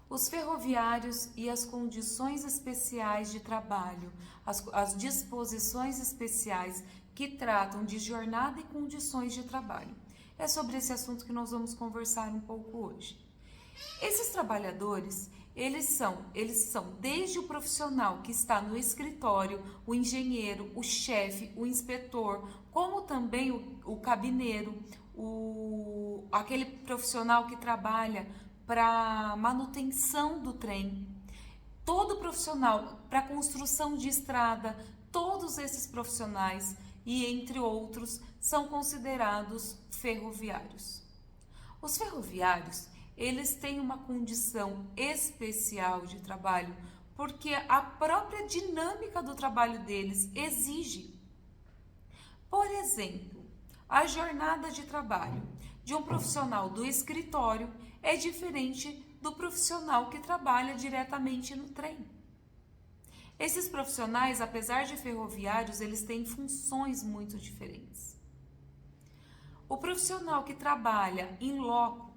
Os ferroviários e as condições especiais de trabalho, as disposições especiais que tratam de jornada e condições de trabalho. É sobre esse assunto que nós vamos conversar um pouco hoje. Esses trabalhadores, eles são desde o profissional que está no escritório, o engenheiro, o chefe, o inspetor, como também o cabineiro, aquele profissional que trabalha para manutenção do trem, todo profissional para construção de estrada, todos esses profissionais e entre outros são considerados ferroviários. Os ferroviários, eles têm uma condição especial de trabalho porque a própria dinâmica do trabalho deles exige. Por exemplo, a jornada de trabalho de um profissional do escritório é diferente do profissional que trabalha diretamente no trem. Esses profissionais, apesar de ferroviários, eles têm funções muito diferentes. O profissional que trabalha em loco,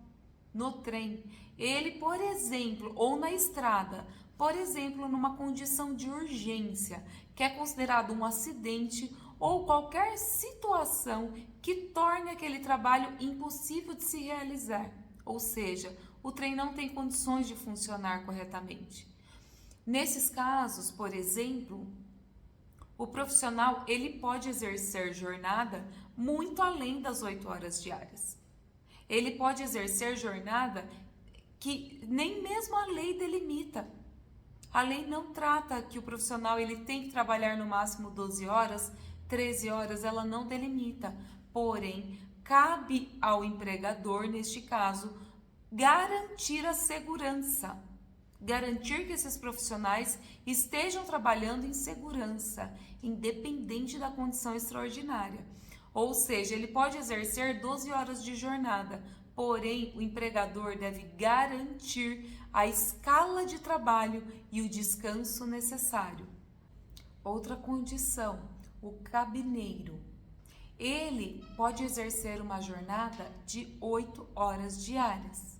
no trem, ele, por exemplo, ou na estrada, por exemplo, numa condição de urgência, que é considerado um acidente ou qualquer situação que torne aquele trabalho impossível de se realizar, ou seja, o trem não tem condições de funcionar corretamente. Nesses casos, por exemplo, o profissional ele pode exercer jornada muito além das 8 horas diárias. Ele pode exercer jornada que nem mesmo a lei delimita. A lei não trata que o profissional ele tem que trabalhar no máximo 12 horas, 13 horas, ela não delimita. Porém, cabe ao empregador, neste caso, garantir a segurança. Garantir que esses profissionais estejam trabalhando em segurança, independente da condição extraordinária. Ou seja, ele pode exercer 12 horas de jornada, porém o empregador deve garantir a escala de trabalho e o descanso necessário. Outra condição, o cabineiro. Ele pode exercer uma jornada de 8 horas diárias,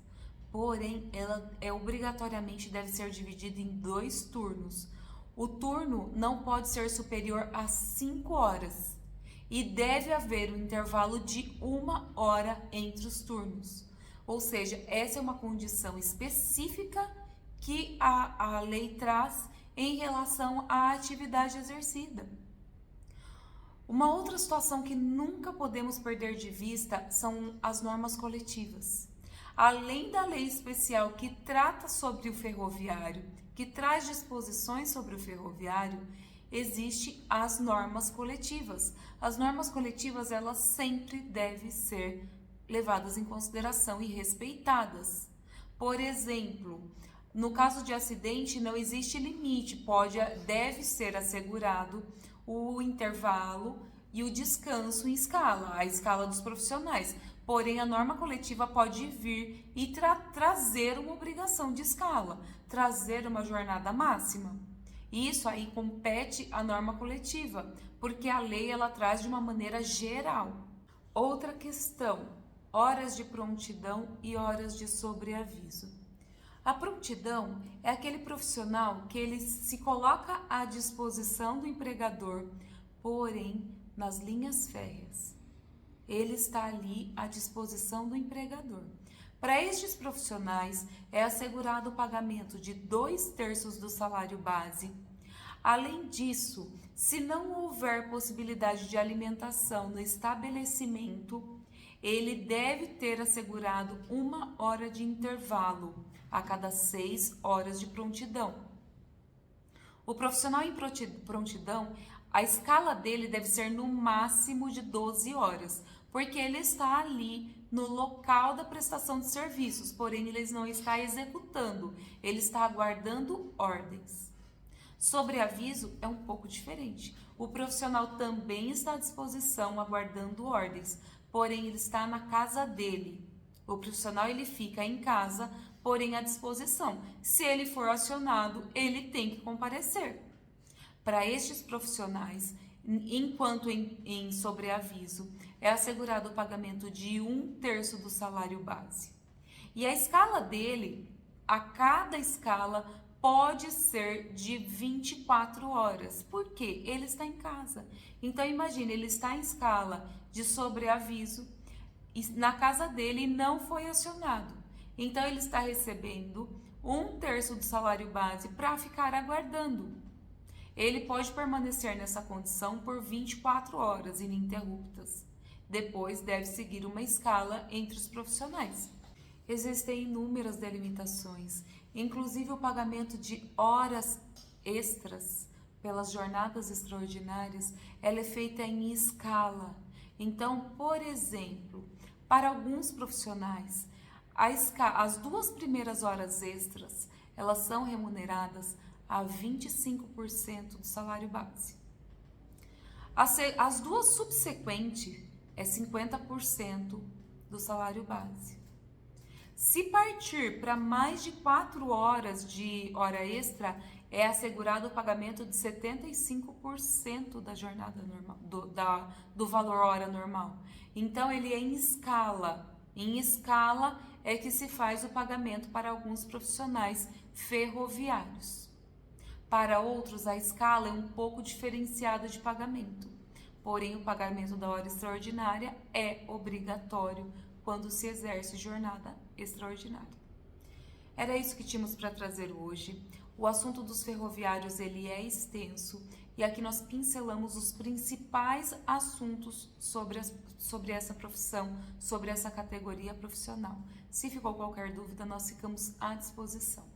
porém ela obrigatoriamente deve ser dividida em 2 turnos. O turno não pode ser superior a 5 horas. E deve haver um intervalo de 1 hora entre os turnos. Ou seja, essa é uma condição específica que a lei traz em relação à atividade exercida. Uma outra situação que nunca podemos perder de vista são as normas coletivas. Além da lei especial que trata sobre o ferroviário, que traz disposições sobre o ferroviário, existem as normas coletivas. As normas coletivas, elas sempre devem ser levadas em consideração e respeitadas. Por exemplo, no caso de acidente, não existe limite, deve ser assegurado o intervalo e o descanso em escala, a escala dos profissionais. Porém, a norma coletiva pode vir e trazer uma obrigação de escala, trazer uma jornada máxima. Isso aí compete à norma coletiva, porque a lei ela traz de uma maneira geral. Outra questão, horas de prontidão e horas de sobreaviso. A prontidão é aquele profissional que ele se coloca à disposição do empregador, porém nas linhas férreas. Ele está ali à disposição do empregador. Para estes profissionais, é assegurado o pagamento de 2/3 do salário base. Além disso, se não houver possibilidade de alimentação no estabelecimento, ele deve ter assegurado 1 hora de intervalo a cada 6 horas de prontidão. O profissional em prontidão, a escala dele deve ser no máximo de 12 horas, porque ele está ali no local da prestação de serviços, porém ele não está executando, ele está aguardando ordens. Sobreaviso é um pouco diferente. O profissional também está à disposição aguardando ordens, porém ele está na casa dele. O profissional ele fica em casa, porém à disposição. Se ele for acionado, ele tem que comparecer. Para estes profissionais, enquanto em sobreaviso, é assegurado o pagamento de 1/3 do salário base. E a escala dele a cada escala pode ser de 24 horas. Por quê? Ele está em casa. Então, imagine, ele está em escala de sobreaviso na casa dele e não foi acionado. Então, ele está recebendo 1/3 do salário base para ficar aguardando. Ele pode permanecer nessa condição por 24 horas ininterruptas. Depois, deve seguir uma escala entre os profissionais. Existem inúmeras delimitações, inclusive o pagamento de horas extras pelas jornadas extraordinárias, ela é feita em escala. Então, por exemplo, para alguns profissionais, as 2 primeiras horas extras, elas são remuneradas a 25% do salário base. As 2 subsequentes é 50% do salário base. Se partir para mais de 4 horas de hora extra, é assegurado o pagamento de 75% da jornada normal, do valor hora normal. Então, ele é em escala. Em escala é que se faz o pagamento para alguns profissionais ferroviários. Para outros, a escala é um pouco diferenciada de pagamento. Porém, o pagamento da hora extraordinária é obrigatório quando se exerce jornada extraordinária. Era isso que tínhamos para trazer hoje. O assunto dos ferroviários ele é extenso e aqui nós pincelamos os principais assuntos sobre essa profissão, sobre essa categoria profissional. Se ficou qualquer dúvida, nós ficamos à disposição.